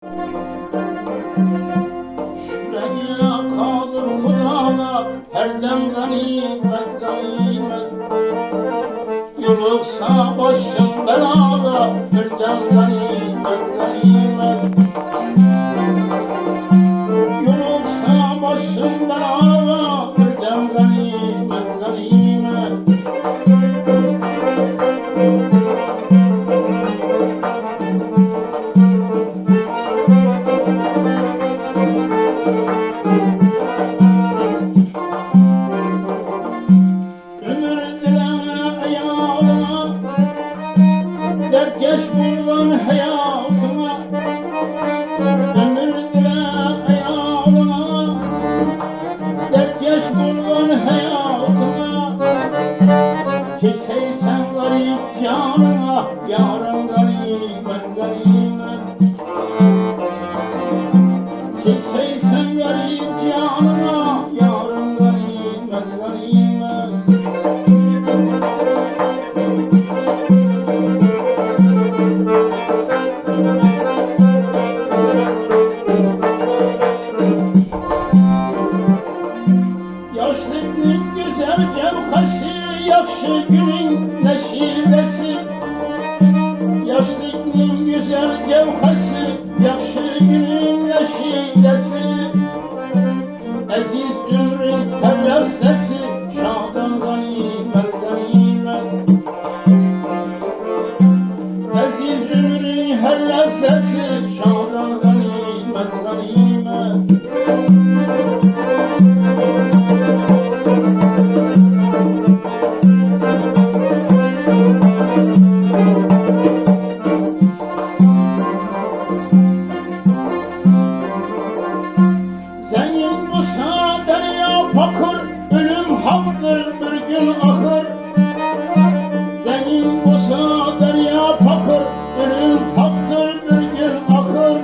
Şükreye kadir Huda'na her dem ganimet ganimet. Yoluksa başım belada bir dem ganimet ganimet. Yoluksa başım belada bir dem ganimet ganimet. Dertkeş buldun hayatıma, ömür dile ayağıma. Dertkeş buldun hayatıma, çekseysen garip canına, yarın ganimet ganimet. Çekseysen garip canına, yarın ganimet ganimet. Yaşlıkның güzel cevhesi, yakşı günün neşidesi. Yaşlıkның güzel cevhesi, yakşı günün neşidesi. Aziz ömrün terler sesi, şadan ganimet ganimet. Aziz ömrün herler sesi, şadan ganimet ganimet. Zengin olsa derya bakır, ölüm haktır bir gün akır. Zengin olsa derya bakır, ölüm haktır bir gün akır.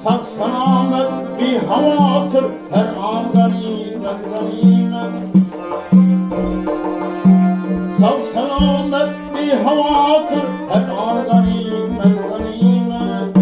Sağ selamet bir hava atır, her an ganimet ganimet. Sağ selamet bir hava atır, her an ganimet ganimet.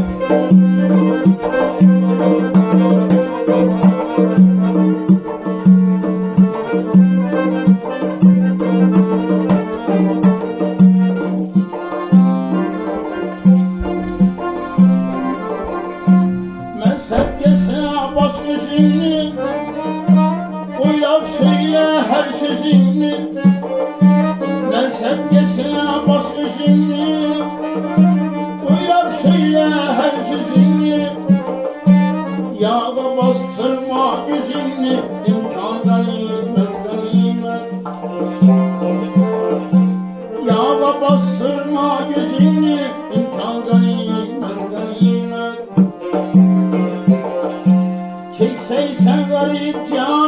Mezhep gelse bas üzümlü, uyak söyle her sözünü. Mezhep gelse bas üzümlü, uyak söyle her sözünü. Yağda bastırma yüzünü, imkan ganimet ganimet. Yağda bastırma yüzünü, imkan ganimet ganimet. Çekseysen garip can